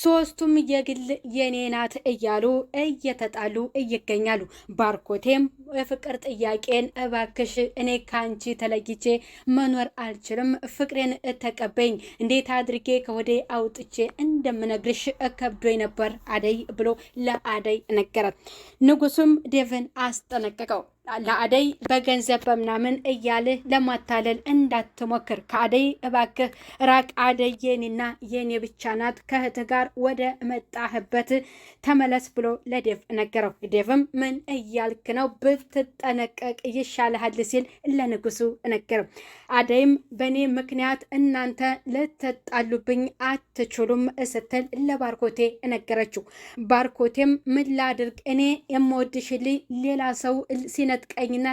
ሶስቱም የግል የኔ ናት እያሉ እየተጣሉ ይገኛሉ። ባርኮቴም የፍቅር ጥያቄን እባክሽ እኔ ካንቺ ተለይቼ መኖር አልችልም፣ ፍቅሬን ተቀበኝ፣ እንዴት አድርጌ ከወዴ አውጥቼ እንደምነግርሽ ከብዶኝ ነበር አደይ ብሎ ለአደይ ነገራት። ንጉሱም ዴቭን አስጠነቀቀው። ለአደይ በገንዘብ በምናምን እያለ ለማታለል እንዳትሞክር፣ ከአደይ እባክህ ራቅ፣ አደይ የኔና የኔ ብቻ ናት፣ ከእህት ጋር ወደ መጣህበት ተመለስ ብሎ ለዴቭ ነገረው። ዴቭም ምን እያልክ ነው? ብትጠነቀቅ ይሻልሃል ሲል ለንጉሱ ነገረው። አደይም በእኔ ምክንያት እናንተ ልትጣሉብኝ አትችሉም ስትል ለባርኮቴ ነገረችው። ባርኮቴም ምን ላድርግ እኔ የምወድሽልኝ ሌላ ሰው ሲነጥቀኝና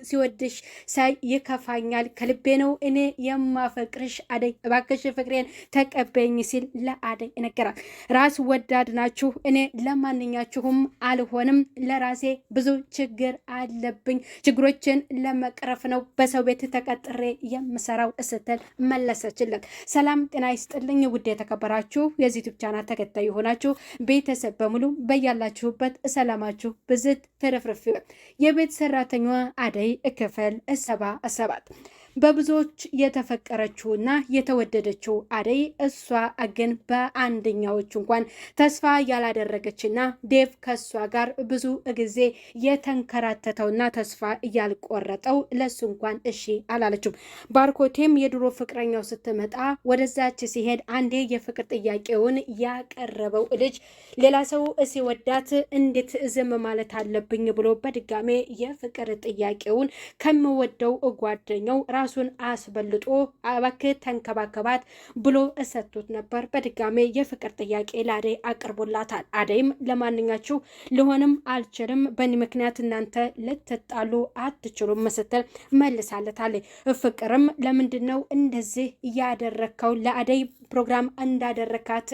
ሲወድሽ ሳይ ይከፋኛል፣ ከልቤ ነው እኔ የማፈቅርሽ አደይ እባክሽ ፍቅሬን ተቀበኝ ሲል ለአደይ ነገራት። ራስ ወዳድ ናችሁ፣ እኔ ለማንኛችሁም አልሆንም፣ ለራሴ ብዙ ችግር አለብኝ፣ ችግሮችን ለመቅረፍ ነው በሰው ቤት ተቀጥሬ የምሰራው ስትል መለሰችለት። ሰላም ጤና ይስጥልኝ ውድ የተከበራችሁ የዚህ ዩቲዩብ ቻናል ተከታይ የሆናችሁ ቤተሰብ በሙሉ በያላችሁበት ሰላማችሁ ብዝት ተረፍርፍ። የቤት ሰራተኛዋ አደይ ክፍል 77 በብዙዎች የተፈቀረችውና የተወደደችው አደይ እሷ ግን በአንደኛዎቹ እንኳን ተስፋ ያላደረገችና ዴቭ ከሷ ጋር ብዙ ጊዜ የተንከራተተውና ተስፋ ያልቆረጠው ለሱ እንኳን እሺ አላለችም። ባርኮቴም የድሮ ፍቅረኛው ስትመጣ ወደዛች ሲሄድ አንዴ የፍቅር ጥያቄውን ያቀረበው ልጅ ሌላ ሰው ሲወዳት እንዴት ዝም ማለት አለብኝ ብሎ በድጋሜ የፍቅር ጥያቄውን ከምወደው ጓደኛው ራሱን አስበልጦ እባክህ ተንከባከባት ብሎ እሰጥቶት ነበር። በድጋሜ የፍቅር ጥያቄ ለአደይ አቅርቦላታል። አደይም ለማንኛችሁ ልሆንም አልችልም፣ በእኔ ምክንያት እናንተ ልትጣሉ አትችሉም ስትል መልሳለታለች። ፍቅርም ለምንድን ነው እንደዚህ ያደረከው? ለአደይ ፕሮግራም እንዳደረካት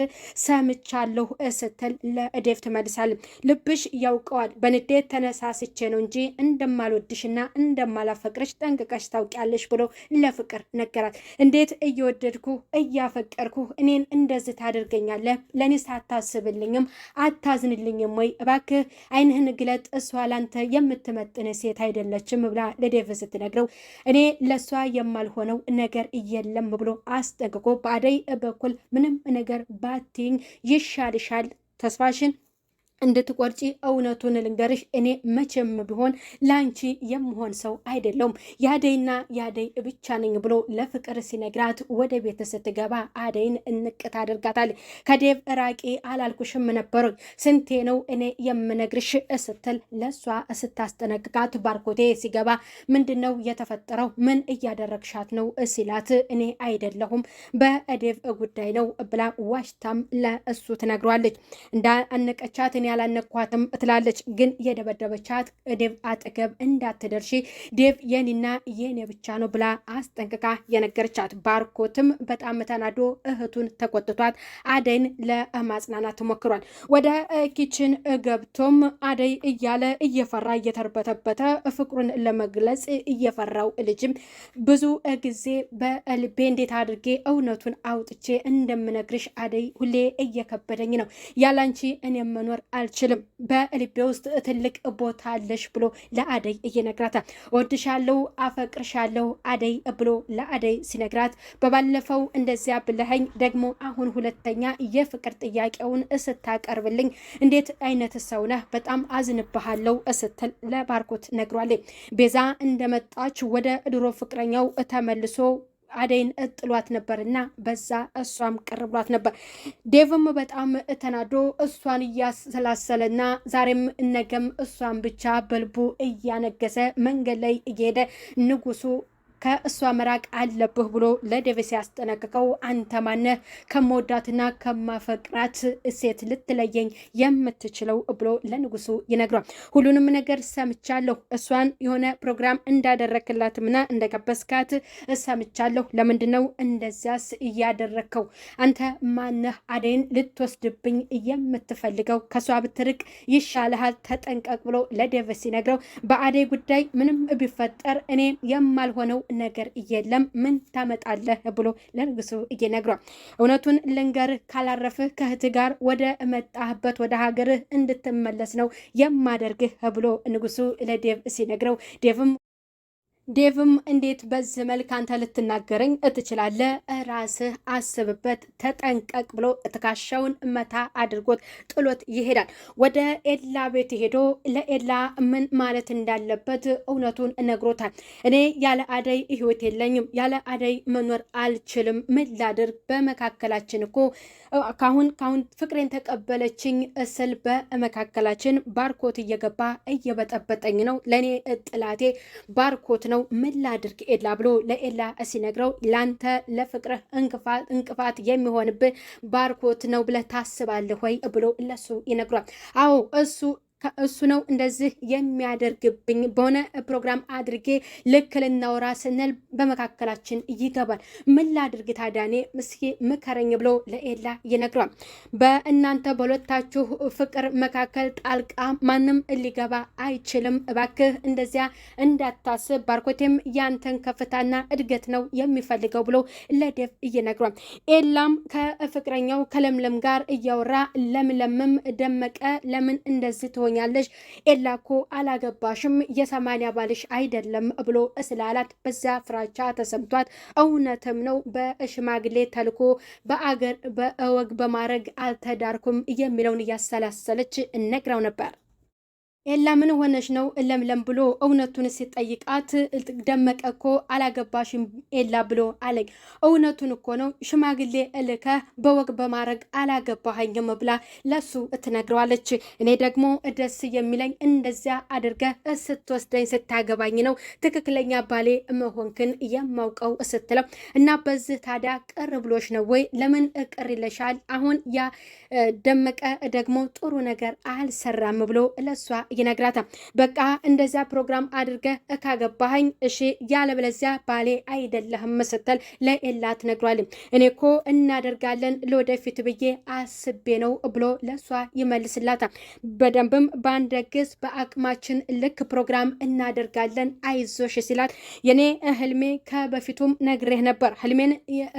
ሰምቻለሁ ስትል ለዴቭ ትመልሳለች። ልብሽ ያውቀዋል፣ በንዴት ተነሳስቼ ነው እንጂ እንደማልወድሽና እንደማላፈቅርሽ ጠንቅቀሽ ታውቂያለሽ ብሎ ለፍቅር ነገራት። እንዴት እየወደድኩ እያፈቀርኩ እኔን እንደዚህ ታደርገኛለህ? ለእኔ ሳታስብልኝም አታዝንልኝም ወይ? እባክህ አይንህን ግለጥ፣ እሷ ላንተ የምትመጥን ሴት አይደለችም ብላ ለዴቭ ስትነግረው እኔ ለእሷ የማልሆነው ነገር የለም ብሎ አስጠንቅቆ በአደይ በኩል ምንም ነገር ባትይኝ ይሻልሻል፣ ተስፋሽን እንድትቆርጪ እውነቱን ልንገርሽ፣ እኔ መቼም ቢሆን ላንቺ የምሆን ሰው አይደለሁም፣ ያደይና ያደይ ብቻ ነኝ ብሎ ለፍቅር ሲነግራት ወደ ቤት ስትገባ አደይን እንቅት አድርጋታለች። ከዴቭ ራቂ አላልኩሽም ነበር? ስንቴ ነው እኔ የምነግርሽ ስትል ለሷ ስታስጠነቅቃት ባርኮቴ ሲገባ ምንድን ነው የተፈጠረው? ምን እያደረግሻት ነው ሲላት እኔ አይደለሁም በዴቭ ጉዳይ ነው ብላ ዋሽታም ለእሱ ትነግሯለች። እንዳነቀቻት ያላነኳትም ትላለች። ግን የደበደበቻት ዴቭ አጠገብ እንዳትደርሺ፣ ዴቭ የኔና የኔ ብቻ ነው ብላ አስጠንቅቃ የነገረቻት። ባርኮትም በጣም ተናዶ እህቱን ተቆጥቷት አደይን ለማጽናናት ሞክሯል። ወደ ኪችን ገብቶም አደይ እያለ እየፈራ እየተርበተበተ ፍቅሩን ለመግለጽ እየፈራው ልጅም ብዙ ጊዜ በልቤ እንዴት አድርጌ እውነቱን አውጥቼ እንደምነግርሽ አደይ ሁሌ እየከበደኝ ነው፣ ያላንቺ እኔ መኖር አልችልም፣ በልቤ ውስጥ ትልቅ ቦታ አለሽ ብሎ ለአደይ እየነግራታል። ወድሻለሁ፣ አፈቅርሻለሁ አደይ ብሎ ለአደይ ሲነግራት በባለፈው እንደዚያ ብለኸኝ ደግሞ አሁን ሁለተኛ የፍቅር ጥያቄውን ስታቀርብልኝ እንዴት አይነት ሰው ነህ? በጣም አዝንብሃለሁ ስትል ለባርኮት ነግሯለች። ቤዛ እንደመጣች ወደ ድሮ ፍቅረኛው ተመልሶ አደይን ጥሏት ነበርና በዛ እሷም ቅር ብሏት ነበር። ዴቭም በጣም ተናዶ እሷን እያሰላሰለና ዛሬም ነገም እሷን ብቻ በልቡ እያነገሰ መንገድ ላይ እየሄደ ንጉሱ ከእሷ መራቅ አለብህ ብሎ ለዴቭ ሲያስጠነቅቀው አንተ ማነህ ከመወዳትና ከማፈቅራት ሴት ልትለየኝ የምትችለው ብሎ ለንጉሱ ይነግሯል። ሁሉንም ነገር ሰምቻለሁ፣ እሷን የሆነ ፕሮግራም እንዳደረክላትምና እንደቀበስካት ሰምቻለሁ። ለምንድን ነው እንደዚያስ እያደረከው? አንተ ማነህ አደይን ልትወስድብኝ የምትፈልገው? ከሷ ብትርቅ ይሻልሃል፣ ተጠንቀቅ ብሎ ለዴቭ ሲነግረው በአደይ ጉዳይ ምንም ቢፈጠር እኔ የማልሆነው ነገር የለም ምን ታመጣለህ ብሎ ለንጉሱ እየነግሯል። እውነቱን ልንገርህ ካላረፍህ ከእህት ጋር ወደ መጣህበት ወደ ሀገርህ እንድትመለስ ነው የማደርግህ ብሎ ንጉሱ ለዴቭ ሲነግረው ዴቭም እንዴት በዚህ መልክ አንተ ልትናገረኝ ትችላለህ? ራስህ አስብበት፣ ተጠንቀቅ ብሎ ትከሻውን መታ አድርጎት ጥሎት ይሄዳል። ወደ ኤላ ቤት ሄዶ ለኤላ ምን ማለት እንዳለበት እውነቱን ነግሮታል። እኔ ያለ አደይ ህይወት የለኝም፣ ያለ አደይ መኖር አልችልም። ምን ላድርግ? በመካከላችን እኮ ካሁን ፍቅሬን ተቀበለችኝ እስል በመካከላችን ባርኮት እየገባ እየበጠበጠኝ ነው። ለእኔ ጥላቴ ባርኮት ነው። ምን ላድርግ ኤላ ብሎ ለኤላ ሲነግረው ላንተ ለፍቅርህ እንቅፋት የሚሆንብህ ባርኮት ነው ብለህ ታስባለህ ወይ ብሎ ለሱ ይነግሯል። አዎ እሱ ነው እንደዚህ የሚያደርግብኝ። በሆነ ፕሮግራም አድርጌ ልክ ልናወራ ስንል በመካከላችን ይገባል። ምን ላድርግ ታዳኔ ምስኪ ምከረኝ ብሎ ለኤላ ይነግሯል። በእናንተ በሁለታችሁ ፍቅር መካከል ጣልቃ ማንም ሊገባ አይችልም። እባክህ እንደዚያ እንዳታስብ፣ ባርኮቴም ያንተን ከፍታና እድገት ነው የሚፈልገው ብሎ ለዴቭ ይነግሯል። ኤላም ከፍቅረኛው ከለምለም ጋር እያወራ ለምለምም ደመቀ ለምን እንደዚህ ትሆኛለሽ? ኤላ እኮ አላገባሽም፣ የ80 ባልሽ አይደለም ብሎ ስላላት በዛ ፍራቻ ተሰምቷት እውነትም ነው በሽማግሌ ተልኮ በአገር በወግ በማድረግ አልተዳርኩም የሚለውን እያሰላሰለች ነግራው ነበር። ኤላ ምን ሆነሽ ነው ለምለም ብሎ እውነቱን ሲጠይቃት ደመቀ እኮ አላገባሽም ኤላ ብሎ አለኝ። እውነቱን እኮ ነው ሽማግሌ እልከ በወግ በማድረግ አላገባኸኝም ብላ ለሱ ትነግረዋለች። እኔ ደግሞ ደስ የሚለኝ እንደዚያ አድርገ ስትወስደኝ ስታገባኝ ነው ትክክለኛ ባሌ መሆንክን የማውቀው ስትለው እና በዚህ ታዲያ ቅር ብሎሽ ነው ወይ? ለምን ቅር ይለሻል? አሁን ያ ደመቀ ደግሞ ጥሩ ነገር አልሰራም ብሎ ለሷ ይነግራታል። በቃ እንደዛ ፕሮግራም አድርገ ካገባኸኝ እሺ፣ ያለበለዚያ ባሌ አይደለህም ስትል ለኤላ ትነግሯለች። እኔ እኮ እናደርጋለን ለወደፊት ብዬ አስቤ ነው ብሎ ለሷ ይመልስላታል። በደንብም ባንደግስ በአቅማችን ልክ ፕሮግራም እናደርጋለን አይዞሽ ሲላት የኔ ህልሜ ከበፊቱም ነግሬህ ነበር፣ ህልሜን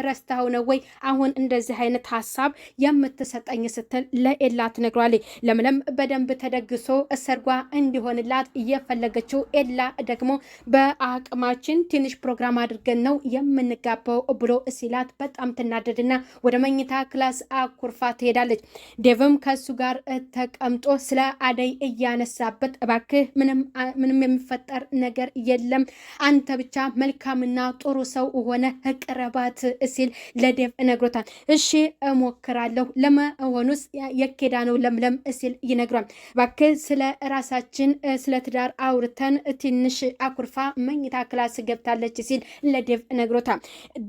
ረስተኸው ነው ወይ አሁን እንደዚህ አይነት ሀሳብ የምትሰጠኝ ስትል ለኤላ ትነግሯለች። ለምለም በደንብ ተደግሶ ሰርጓ እንዲሆንላት እየፈለገችው ኤላ ደግሞ በአቅማችን ትንሽ ፕሮግራም አድርገን ነው የምንጋባው ብሎ ሲላት በጣም ትናደድና ወደ መኝታ ክላስ አኩርፋ ትሄዳለች። ዴቭም ከሱ ጋር ተቀምጦ ስለ አደይ እያነሳበት እባክህ ምንም የሚፈጠር ነገር የለም አንተ ብቻ መልካምና ጥሩ ሰው ሆነ ቅረባት ሲል ለዴቭ ነግሮታል። እሺ እሞክራለሁ፣ ለመሆኑስ የኬዳ ነው ለምለም ሲል ይነግሯል። እባክህ ስለ ራሳችን ስለ ትዳር አውርተን ትንሽ አኩርፋ መኝታ ክላስ ገብታለች ሲል ለዴቭ ነግሮታል።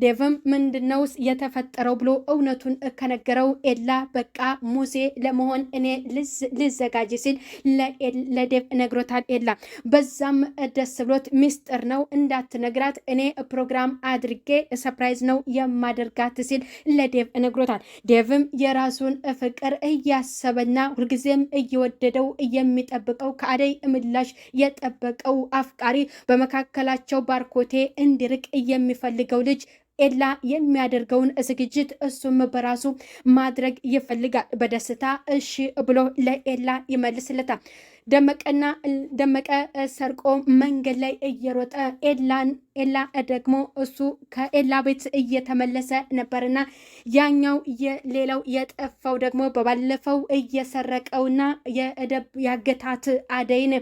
ዴቭም ምንድነው የተፈጠረው ብሎ እውነቱን ከነገረው ኤላ በቃ ሙሴ ለመሆን እኔ ልዘጋጅ ሲል ለዴቭ ነግሮታል። ኤላ በዛም ደስ ብሎት ሚስጥር ነው እንዳትነግራት እኔ ፕሮግራም አድርጌ ሰርፕራይዝ ነው የማደርጋት ሲል ለዴቭ ነግሮታል። ዴቭም የራሱን ፍቅር እያሰበና ሁልጊዜም እየወደደው የሚጠብቀው ከአደይ ምላሽ የጠበቀው አፍቃሪ በመካከላቸው ባርኮቴ እንዲርቅ የሚፈልገው ልጅ ኤላ የሚያደርገውን ዝግጅት እሱም በራሱ ማድረግ ይፈልጋል። በደስታ እሺ ብሎ ለኤላ ይመልስለታል። ደመቀ ሰርቆ መንገድ ላይ እየሮጠ ኤላ ደግሞ እሱ ከኤላ ቤት እየተመለሰ ነበርና ያኛው ሌላው የጠፋው ደግሞ በባለፈው እየሰረቀውና ያገታት አደይን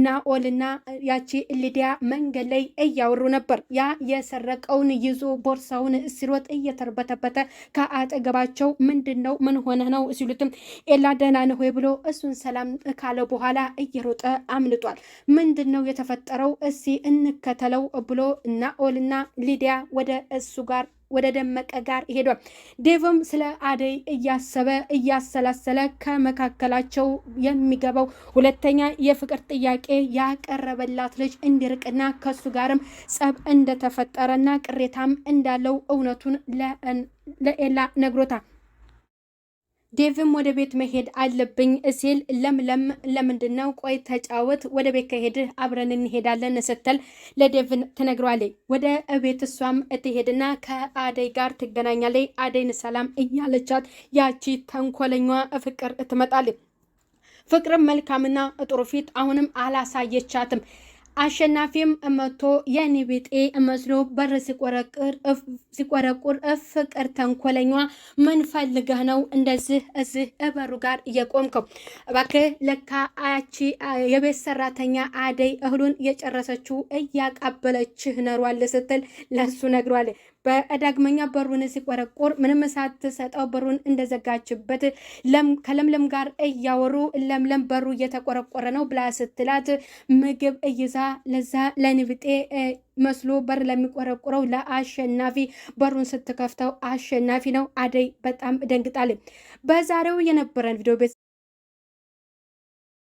ናኦልና ያቺ ሊዲያ መንገድ ላይ እያወሩ ነበር። ያ የሰረቀውን ይዞ ቦርሳውን ሲሮጥ እየተርበተበተ ከአጠገባቸው ምንድነው ምን ሆነ ነው ሲሉትም ኤላ ደህና ነህ ወይ ብሎ እሱን ሰላም ካለው በኋላ እየሮጠ አምልጧል። ምንድነው የተፈጠረው? እስቲ እንከተለው ብሎ ናኦልና ሊዲያ ወደ እሱ ጋር ወደ ደመቀ ጋር ሄዷል። ዴቭም ስለ አደይ እያሰበ እያሰላሰለ ከመካከላቸው የሚገባው ሁለተኛ የፍቅር ጥያቄ ያቀረበላት ልጅ እንዲርቅና ከሱ ጋርም ጸብ እንደተፈጠረና ቅሬታም እንዳለው እውነቱን ለኤላ ነግሮታል። ዴቭም ወደ ቤት መሄድ አለብኝ ሲል ለምለም ለምንድነው ቆይ ተጫወት ወደ ቤት ከሄድህ አብረን እንሄዳለን ስትል ለዴቭን ትነግረዋለች። ወደ ቤት እሷም ትሄድና ከአደይ ጋር ትገናኛለች። አደይን ሰላም እያለቻት ያቺ ተንኮለኛ ፍቅር ትመጣለች። ፍቅርም መልካምና ጥሩ ፊት አሁንም አላሳየቻትም። አሸናፊም መቶ የኔ ቤጤ መስሎ በር ሲቆረቁር ፍቅር ተንኮለኛ ምን ፈልገህ ነው እንደዚህ እዚህ በሩ ጋር እየቆምከው? እባክህ ለካ አያቺ የቤት ሰራተኛ አደይ እህሉን የጨረሰችው እያቃበለችህ ነሯል ስትል ለሱ ነግሯል። በዳግመኛ በሩን ሲቆረቁር ምንም ሳትሰጠው በሩን እንደዘጋችበት ከለምለም ጋር እያወሩ ለምለም በሩ እየተቆረቆረ ነው ብላ ስትላት ምግብ እይዛ ለዛ ለንብጤ መስሎ በር ለሚቆረቁረው ለአሸናፊ በሩን ስትከፍተው አሸናፊ ነው። አደይ በጣም ደንግጣለች። በዛሬው የነበረን ቪዲዮ